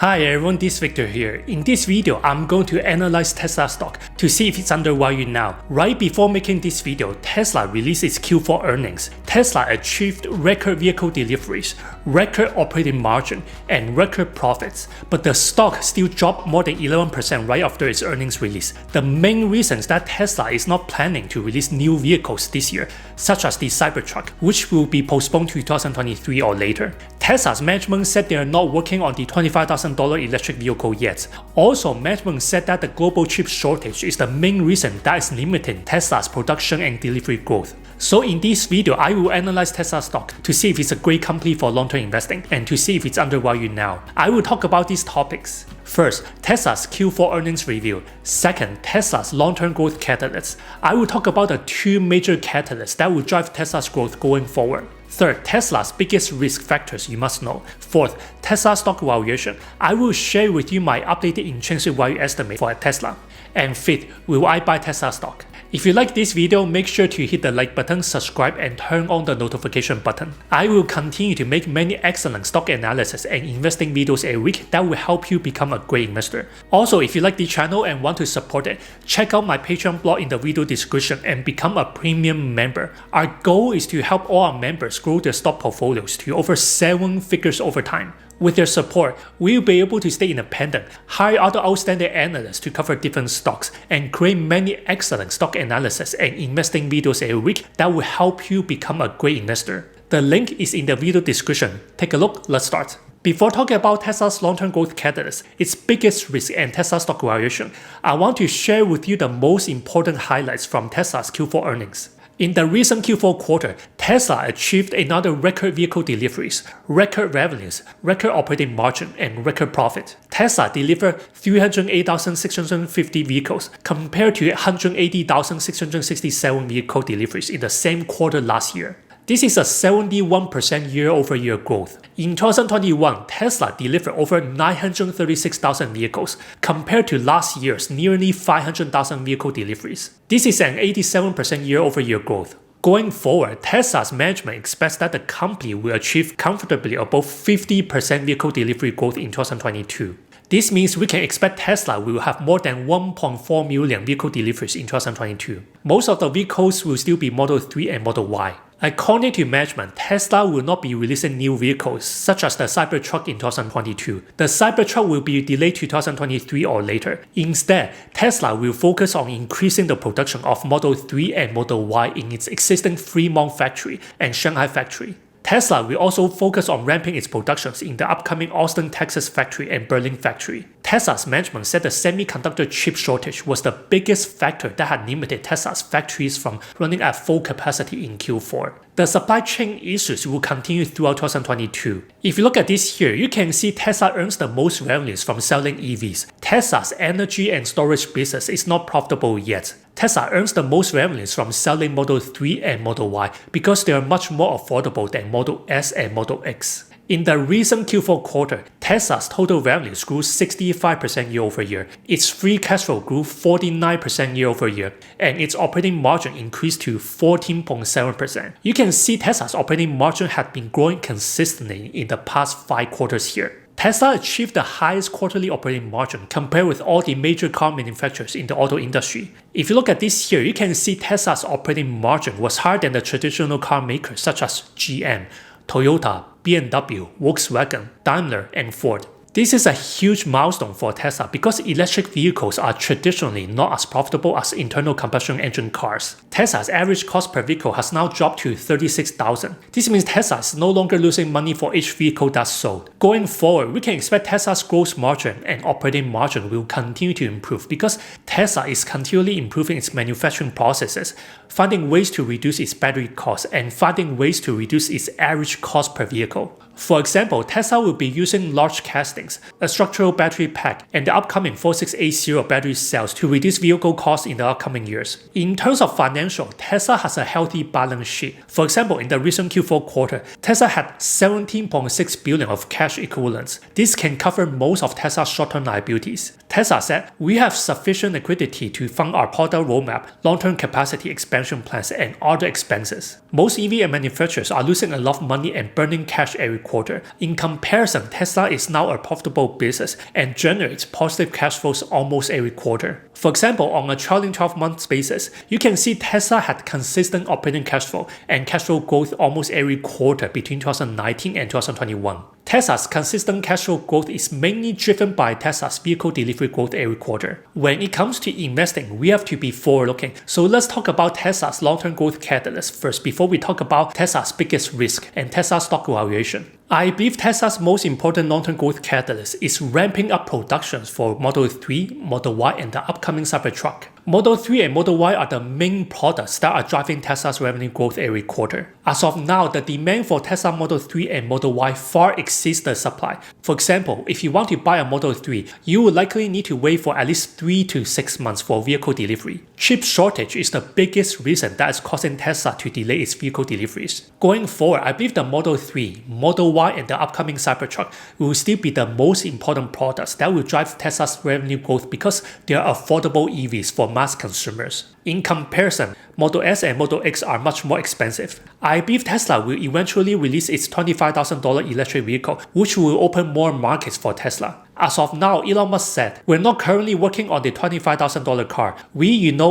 Hi everyone, this is Victor here. In this video, I'm going to analyze Tesla stock to see if it's undervalued now. Right before making this video, Tesla released its Q4 earnings. Tesla achieved record vehicle deliveries, record operating margin, and record profits. But the stock still dropped more than 11% right after its earnings release. The main reason is that Tesla is not planning to release new vehicles this year, such as the Cybertruck, which will be postponed to 2023 or later. Tesla's management said they are not working on the $25,000 electric vehicle yet. Also, management said that the global chip shortage is the main reason that is limiting Tesla's production and delivery growth. So in this video, I will analyze Tesla stock to see if it's a great company for long-term investing and to see if it's undervalued now. I will talk about these topics. First, Tesla's Q4 earnings review. Second, Tesla's long-term growth catalysts. I will talk about the two major catalysts that will drive Tesla's growth going forward. Third, Tesla's biggest risk factors you must know. Fourth, Tesla stock valuation. I will share with you my updated intrinsic value estimate for Tesla. And fifth, will I buy Tesla stock? If you like this video, make sure to hit the like button, subscribe, and turn on the notification button. I will continue to make many excellent stock analysis and investing videos a week that will help you become a great investor. Also, if you like the channel and want to support it, check out my Patreon blog in the video description and become a premium member. Our goal is to help all our members grow their stock portfolios to over 7 figures over time. With their support, we'll be able to stay independent, hire other outstanding analysts to cover different stocks, and create many excellent stock analysis and investing videos a week that will help you become a great investor. The link is in the video description. Take a look, let's start. Before talking about Tesla's long-term growth catalyst, its biggest risk and Tesla stock valuation, I want to share with you the most important highlights from Tesla's Q4 earnings. In the recent Q4 quarter, Tesla achieved another record vehicle deliveries, record revenues, record operating margin, and record profit. Tesla delivered 308,650 vehicles compared to 180,667 vehicle deliveries in the same quarter last year. This is a 71% year-over-year growth. In 2021, Tesla delivered over 936,000 vehicles compared to last year's nearly 500,000 vehicle deliveries. This is an 87% year-over-year growth. Going forward, Tesla's management expects that the company will achieve comfortably above 50% vehicle delivery growth in 2022. This means we can expect Tesla will have more than 1.4 million vehicle deliveries in 2022. Most of the vehicles will still be Model 3 and Model Y. According to management, Tesla will not be releasing new vehicles such as the Cybertruck in 2022. The Cybertruck will be delayed to 2023 or later. Instead, Tesla will focus on increasing the production of Model 3 and Model Y in its existing Fremont factory and Shanghai factory. Tesla will also focus on ramping its productions in the upcoming Austin, Texas factory and Berlin factory. Tesla's management said the semiconductor chip shortage was the biggest factor that had limited Tesla's factories from running at full capacity in Q4. The supply chain issues will continue throughout 2022. If you look at this here, you can see Tesla earns the most revenues from selling EVs. Tesla's energy and storage business is not profitable yet. Tesla earns the most revenues from selling Model 3 and Model Y because they are much more affordable than Model S and Model X. In the recent Q4 quarter, Tesla's total revenues grew 65% year-over-year, its free cash flow grew 49% year-over-year, and its operating margin increased to 14.7%. You can see Tesla's operating margin had been growing consistently in the past 5 quarters here. Tesla achieved the highest quarterly operating margin compared with all the major car manufacturers in the auto industry. If you look at this here, you can see Tesla's operating margin was higher than the traditional car makers such as GM, Toyota, BMW, Volkswagen, Daimler, and Ford. This is a huge milestone for Tesla because electric vehicles are traditionally not as profitable as internal combustion engine cars. Tesla's average cost per vehicle has now dropped to $36,000. This means Tesla is no longer losing money for each vehicle that's sold. Going forward, we can expect Tesla's gross margin and operating margin will continue to improve because Tesla is continually improving its manufacturing processes, finding ways to reduce its battery costs, and finding ways to reduce its average cost per vehicle. For example, Tesla will be using large castings, a structural battery pack, and the upcoming 4680 battery cells to reduce vehicle costs in the upcoming years. In terms of financial, Tesla has a healthy balance sheet. For example, in the recent Q4 quarter, Tesla had $17.6 billion of cash equivalents. This can cover most of Tesla's short-term liabilities. Tesla said, "We have sufficient liquidity to fund our product roadmap, long-term capacity expansion plans, and other expenses." Most EV manufacturers are losing a lot of money and burning cash every quarter. In comparison, Tesla is now a profitable business and generates positive cash flows almost every quarter. For example, on a trailing 12-month basis, you can see Tesla had consistent operating cash flow and cash flow growth almost every quarter between 2019 and 2021. Tesla's consistent cash flow growth is mainly driven by Tesla's vehicle delivery growth every quarter. When it comes to investing, we have to be forward-looking. So let's talk about Tesla's long-term growth catalyst first before we talk about Tesla's biggest risk and Tesla's stock valuation. I believe Tesla's most important long-term growth catalyst is ramping up production for Model 3, Model Y, and the upcoming Cybertruck. Model 3 and Model Y are the main products that are driving Tesla's revenue growth every quarter. As of now, the demand for Tesla Model 3 and Model Y far exceeds the supply. For example, if you want to buy a Model 3, you will likely need to wait for at least 3 to 6 months for vehicle delivery. Chip shortage is the biggest reason that is causing Tesla to delay its vehicle deliveries. Going forward, I believe the Model 3, Model Y, and the upcoming Cybertruck will still be the most important products that will drive Tesla's revenue growth because they are affordable EVs for mass consumers. In comparison, Model S and Model X are much more expensive. I believe Tesla will eventually release its $25,000 electric vehicle, which will open more markets for Tesla. As of now, Elon Musk said, "We're not currently working on the $25,000 car. We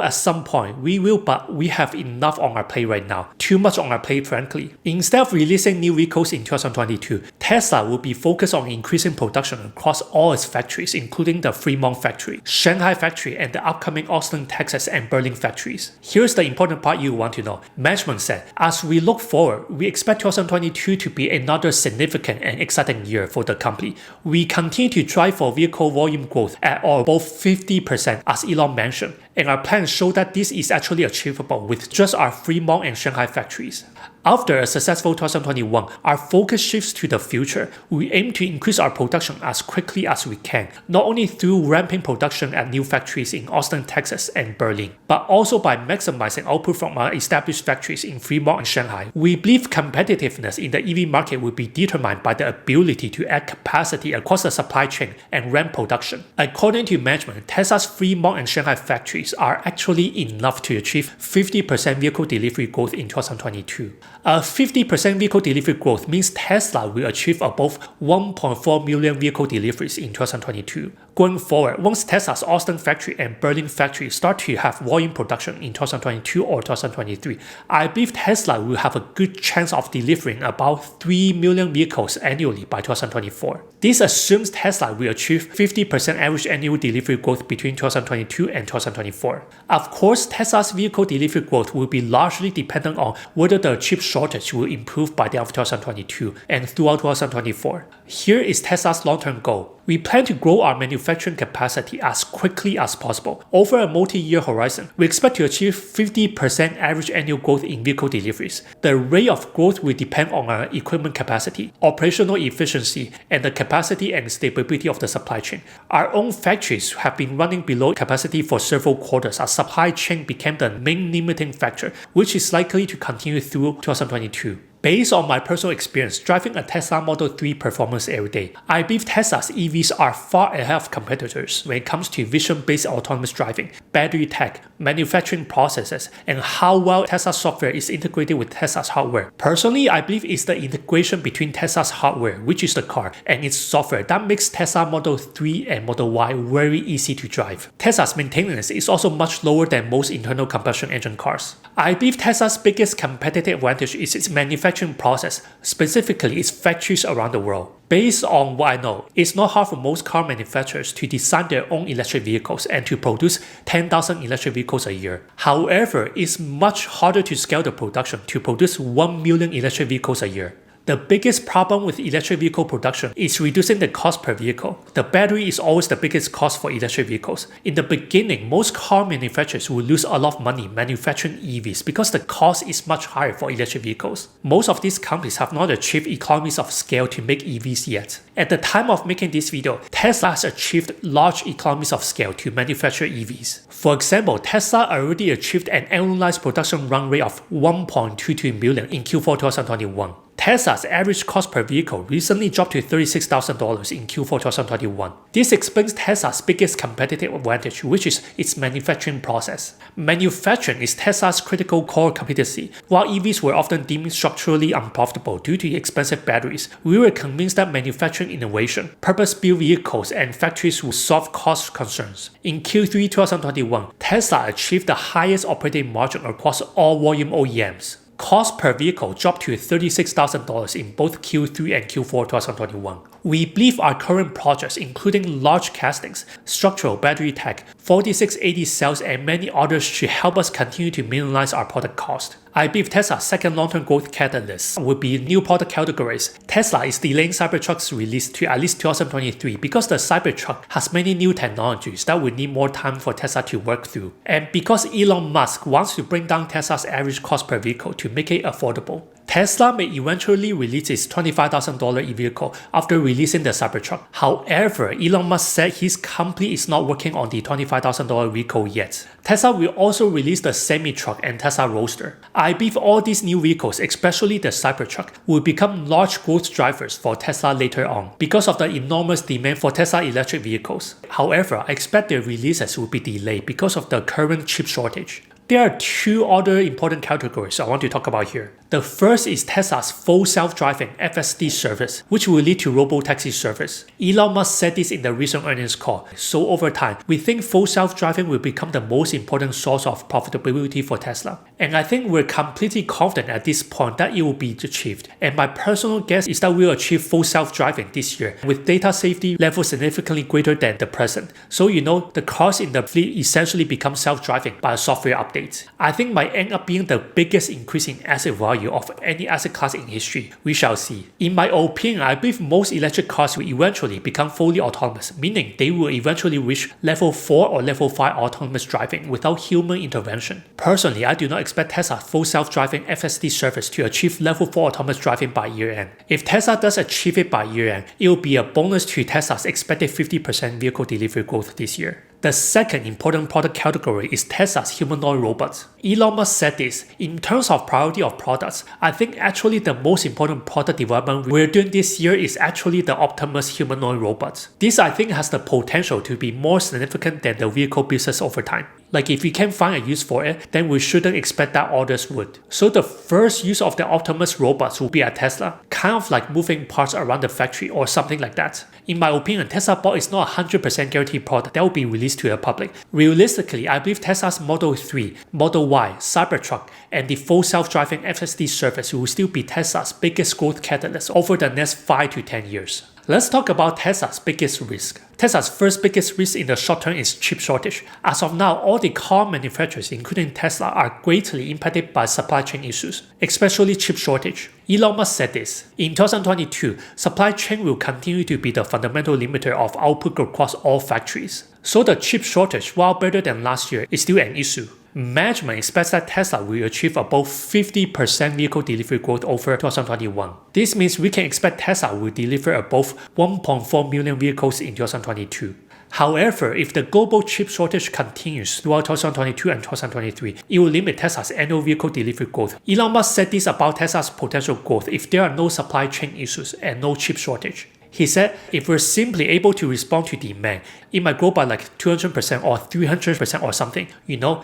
at some point we will, but we have enough on our plate right now. Too much on our plate, frankly." Instead of releasing new vehicles in 2022, Tesla will be focused on increasing production across all its factories, including the Fremont factory, Shanghai factory, and the upcoming Austin, Texas, and Berlin factories. Here's the important part you want to know. Management said, "As we look forward, we expect 2022 to be another significant and exciting year for the company. We continue to drive for vehicle volume growth at or above 50%, as Elon mentioned, and our plans show that this is actually achievable with just our Fremont and Shanghai factories." After a successful 2021, our focus shifts to the future. We aim to increase our production as quickly as we can, not only through ramping production at new factories in Austin, Texas, and Berlin, but also by maximizing output from our established factories in Fremont and Shanghai. We believe competitiveness in the EV market will be determined by the ability to add capacity across the supply chain and ramp production. According to management, Tesla's Fremont and Shanghai factories are actually enough to achieve 50% vehicle delivery growth in 2022. A 50% vehicle delivery growth means Tesla will achieve above 1.4 million vehicle deliveries in 2022. Going forward, once Tesla's Austin factory and Berlin factory start to have volume production in 2022 or 2023, I believe Tesla will have a good chance of delivering about 3 million vehicles annually by 2024. This assumes Tesla will achieve 50% average annual delivery growth between 2022 and 2024. Of course, Tesla's vehicle delivery growth will be largely dependent on whether the chip shortage will improve by the end of 2022 and throughout 2024. Here is Tesla's long-term goal. We plan to grow our manufacturing capacity as quickly as possible. Over a multi-year horizon, we expect to achieve 50% average annual growth in vehicle deliveries. The rate of growth will depend on our equipment capacity, operational efficiency, and the capacity and stability of the supply chain. Our own factories have been running below capacity for several quarters as supply chain became the main limiting factor, which is likely to continue through 2022. Based on my personal experience driving a Tesla Model 3 performance every day, I believe Tesla's EVs are far ahead of competitors when it comes to vision-based autonomous driving, battery tech, manufacturing processes, and how well Tesla's software is integrated with Tesla's hardware. Personally, I believe it's the integration between Tesla's hardware, which is the car, and its software that makes Tesla Model 3 and Model Y very easy to drive. Tesla's maintenance is also much lower than most internal combustion engine cars. I believe Tesla's biggest competitive advantage is its manufacturing process, specifically its factories around the world. Based on what I know, it's not hard for most car manufacturers to design their own electric vehicles and to produce 10,000 electric vehicles a year. However, it's much harder to scale the production to produce 1 million electric vehicles a year. The biggest problem with electric vehicle production is reducing the cost per vehicle. The battery is always the biggest cost for electric vehicles. In the beginning, most car manufacturers will lose a lot of money manufacturing EVs because the cost is much higher for electric vehicles. Most of these companies have not achieved economies of scale to make EVs yet. At the time of making this video, Tesla has achieved large economies of scale to manufacture EVs. For example, Tesla already achieved an annualized production run rate of 1.22 million in Q4 2021. Tesla's average cost per vehicle recently dropped to $36,000 in Q4 2021. This explains Tesla's biggest competitive advantage, which is its manufacturing process. Manufacturing is Tesla's critical core competency. While EVs were often deemed structurally unprofitable due to expensive batteries, we were convinced that manufacturing innovation, purpose-built vehicles, and factories would solve cost concerns. In Q3 2021, Tesla achieved the highest operating margin across all volume OEMs. Cost per vehicle dropped to $36,000 in both Q3 and Q4 2021. We believe our current projects, including large castings, structural battery tech, 4680 cells, and many others, should help us continue to minimize our product cost. I believe Tesla's second long-term growth catalyst would be new product categories. Tesla is delaying Cybertruck's release to at least 2023 because the Cybertruck has many new technologies that will need more time for Tesla to work through, and because Elon Musk wants to bring down Tesla's average cost per vehicle to make it affordable. Tesla may eventually release its $25,000 e-vehicle after releasing the Cybertruck. However, Elon Musk said his company is not working on the $25,000 vehicle yet. Tesla will also release the semi-truck and Tesla Roadster. I believe all these new vehicles, especially the Cybertruck, will become large growth drivers for Tesla later on because of the enormous demand for Tesla electric vehicles. However, I expect their releases will be delayed because of the current chip shortage. There are two other important categories I want to talk about here. The first is Tesla's full self-driving FSD service, which will lead to robo-taxi service. Elon Musk said this in the recent earnings call. So over time, we think full self-driving will become the most important source of profitability for Tesla. And I think we're completely confident at this point that it will be achieved. And my personal guess is that we'll achieve full self-driving this year with data safety levels significantly greater than the present. So the cars in the fleet essentially become self-driving by a software update. I think might end up being the biggest increase in asset value of any asset class in history. We shall see. In my opinion, I believe most electric cars will eventually become fully autonomous, meaning they will eventually reach level 4 or level 5 autonomous driving without human intervention. Personally, I do not expect Tesla's full self-driving FSD service to achieve level 4 autonomous driving by year-end. If Tesla does achieve it by year-end, it will be a bonus to Tesla's expected 50% vehicle delivery growth this year. The second important product category is Tesla's humanoid robots. Elon Musk said this, in terms of priority of products, I think actually the most important product development we're doing this year is actually the Optimus humanoid robots. This I think has the potential to be more significant than the vehicle business over time. Like if we can find a use for it, then we shouldn't expect that others would. So the first use of the Optimus robots will be at Tesla, kind of like moving parts around the factory or something like that. In my opinion, Tesla Bot is not a 100% guaranteed product that will be released to the public. Realistically, I believe Tesla's Model 3, Model Y, Cybertruck, and the full self-driving FSD service will still be Tesla's biggest growth catalyst over the next 5 to 10 years. Let's talk about Tesla's biggest risk. Tesla's first biggest risk in the short term is chip shortage. As of now, all the car manufacturers, including Tesla, are greatly impacted by supply chain issues, especially chip shortage. Elon Musk said this. In 2022, supply chain will continue to be the fundamental limiter of output across all factories. So the chip shortage, while better than last year, is still an issue. Management expects that Tesla will achieve above 50% vehicle delivery growth over 2021. This means we can expect Tesla will deliver above 1.4 million vehicles in 2022. However, if the global chip shortage continues throughout 2022 and 2023, it will limit Tesla's annual vehicle delivery growth. Elon Musk said this about Tesla's potential growth if there are no supply chain issues and no chip shortage. He said, if we're simply able to respond to demand, it might grow by like 200% or 300% or something,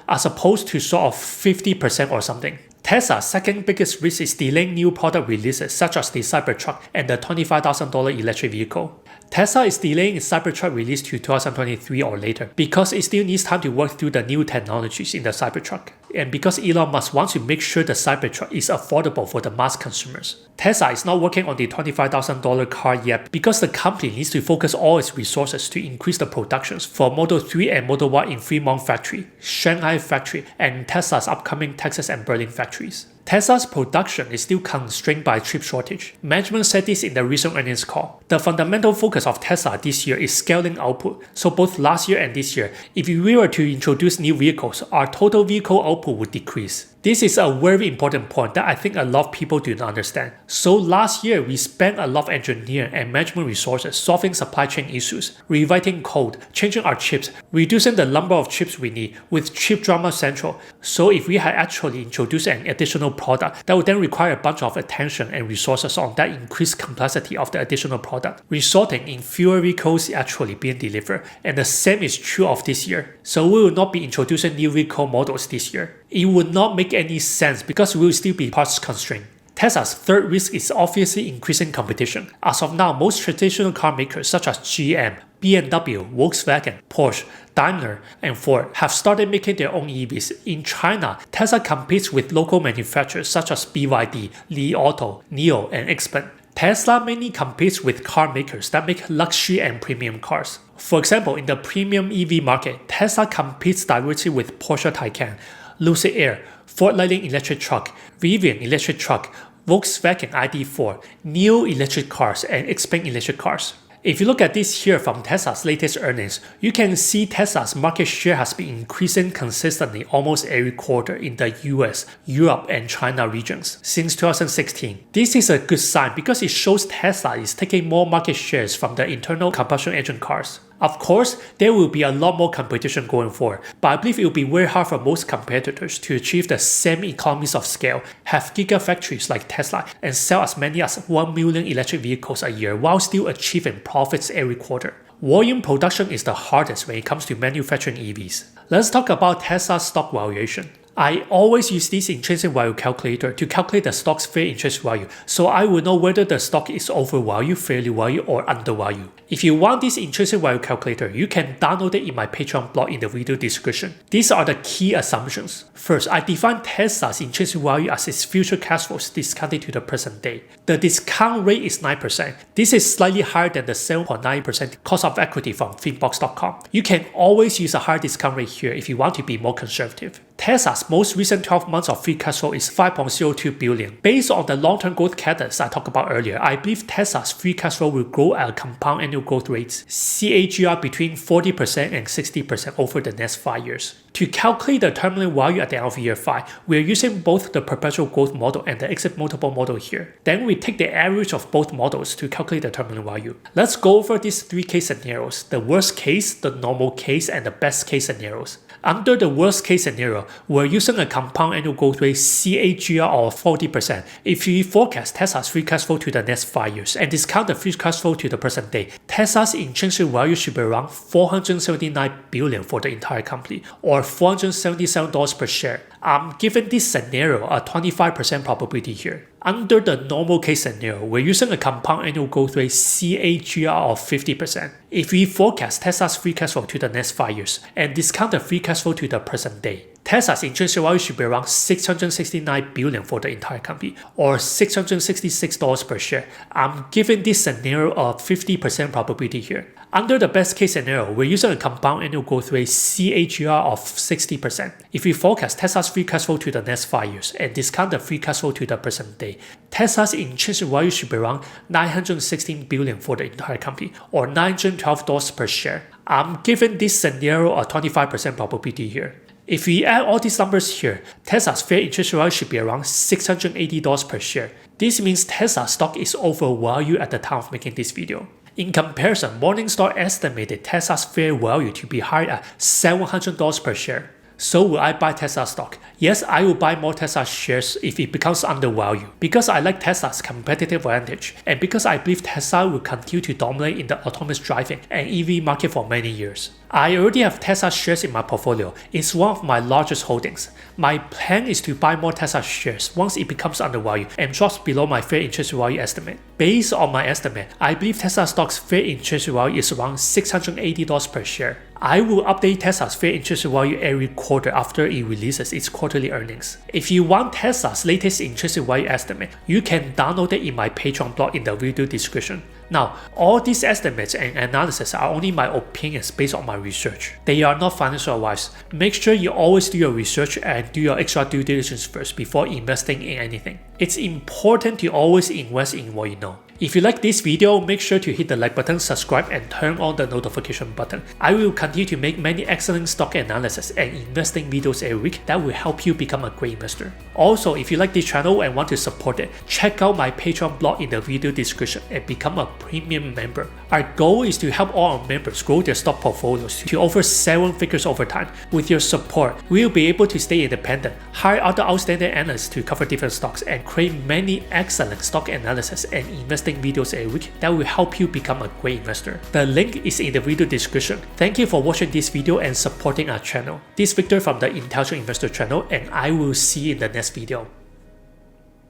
as opposed to sort of 50% or something. Tesla's second biggest risk is delaying new product releases such as the Cybertruck and the $25,000 electric vehicle. Tesla is delaying its Cybertruck release to 2023 or later because it still needs time to work through the new technologies in the Cybertruck, and because Elon Musk wants to make sure the Cybertruck is affordable for the mass consumers. Tesla is not working on the $25,000 car yet because the company needs to focus all its resources to increase the productions for Model 3 and Model Y in Fremont factory, Shanghai factory, and Tesla's upcoming Texas and Berlin factories. Tesla's production is still constrained by chip shortage. Management said this in the recent earnings call. The fundamental focus of Tesla this year is scaling output. So both last year and this year, if we were to introduce new vehicles, our total vehicle output would decrease. This is a very important point that I think a lot of people do not understand. So last year, we spent a lot of engineering and management resources solving supply chain issues, rewriting code, changing our chips, reducing the number of chips we need with chip drama central. So if we had actually introduced an additional product, that would then require a bunch of attention and resources on that increased complexity of the additional product, resulting in fewer vehicles actually being delivered. And the same is true of this year. So we will not be introducing new vehicle models this year. It would not make any sense because we will still be parts constrained. Tesla's third risk is obviously increasing competition. As of now, most traditional car makers such as GM, BMW, Volkswagen, Porsche, Daimler, and Ford have started making their own EVs. In China, Tesla competes with local manufacturers such as BYD, Li Auto, NIO, and XPeng. Tesla mainly competes with car makers that make luxury and premium cars. For example, in the premium EV market, Tesla competes directly with Porsche Taycan, Lucid Air, Ford Lightning electric truck, Rivian electric truck, Volkswagen ID4, NIO electric cars, and XPeng electric cars. If you look at this here from Tesla's latest earnings, you can see Tesla's market share has been increasing consistently almost every quarter in the US, Europe, and China regions since 2016. This is a good sign because it shows Tesla is taking more market shares from the internal combustion engine cars. Of course, there will be a lot more competition going forward, but I believe it will be very hard for most competitors to achieve the same economies of scale, have gigafactories like Tesla, and sell as many as 1 million electric vehicles a year while still achieving profits every quarter. Volume production is the hardest when it comes to manufacturing EVs. Let's talk about Tesla's stock valuation. I always use this intrinsic value calculator to calculate the stock's fair intrinsic value, so I will know whether the stock is overvalued, fairly valued, or undervalued. If you want this intrinsic value calculator, you can download it in my Patreon blog in the video description. These are the key assumptions. First, I define Tesla's intrinsic value as its future cash flows discounted to the present day. The discount rate is 9%. This is slightly higher than the 7.9% cost of equity from Finbox.com. You can always use a higher discount rate here if you want to be more conservative. Tesla's most recent 12 months of free cash flow is $5.02 billion. Based on the long-term growth catalysts I talked about earlier, I believe Tesla's free cash flow will grow at a compound annual growth rates CAGR between 40% and 60% over the next 5 years. To calculate the terminal value at the end of year 5, we are using both the perpetual growth model and the exit multiple model here. Then we take the average of both models to calculate the terminal value. Let's go over these 3 case scenarios: the worst case, the normal case, and the best case scenarios. Under the worst case scenario, we're using a compound annual growth rate CAGR of 40%. If we forecast Tesla's free cash flow to the next 5 years and discount the free cash flow to the present day, Tesla's intrinsic value should be around $479 billion for the entire company, or $477 per share. I'm giving this scenario a 25% probability here. Under the normal case scenario, we're using a compound annual growth rate CAGR of 50%. If we forecast Tesla's free cash flow to the next 5 years and discount the free cash flow to the present day, Tesla's intrinsic value should be around $669 billion for the entire company, or $666 per share. I'm giving this scenario a 50% probability here. Under the best case scenario, we're using a compound annual growth rate CAGR of 60%. If we forecast Tesla's free cash flow to the next 5 years and discount the free cash flow to the present day, Tesla's intrinsic value should be around $916 billion for the entire company, or $912 per share. I'm giving this scenario a 25% probability here. If we add all these numbers here, Tesla's fair intrinsic value should be around $680 per share. This means Tesla's stock is overvalued at the time of making this video. In comparison, Morningstar estimated Tesla's fair value to be higher at $700 per share. So will I buy Tesla stock? Yes, I will buy more Tesla shares if it becomes undervalued, because I like Tesla's competitive advantage, and because I believe Tesla will continue to dominate in the autonomous driving and EV market for many years. I already have Tesla shares in my portfolio. It's one of my largest holdings. My plan is to buy more Tesla shares once it becomes undervalued and drops below my fair intrinsic value estimate. Based on my estimate, I believe Tesla stock's fair intrinsic value is around $680 per share. I will update Tesla's fair intrinsic value every quarter after it releases its quarterly earnings. If you want Tesla's latest intrinsic value estimate, you can download it in my Patreon blog in the video description. Now, all these estimates and analysis are only my opinions based on my research. They are not financial advice. Make sure you always do your research and do your extra due diligence first before investing in anything. It's important to always invest in what you know. If you like this video, make sure to hit the like button, subscribe, and turn on the notification button. I will continue to make many excellent stock analysis and investing videos every week that will help you become a great investor. Also, if you like this channel and want to support it, check out my Patreon blog in the video description and become a premium member. Our goal is to help all our members grow their stock portfolios to over 7 figures over time. With your support, we will be able to stay independent, hire other outstanding analysts to cover different stocks, and create many excellent stock analysis and investing videos every week that will help you become a great investor. The link is in the video description. Thank you for watching this video and supporting our channel. This is Victor from the Intelligent Investor channel, and I will see you in the next video.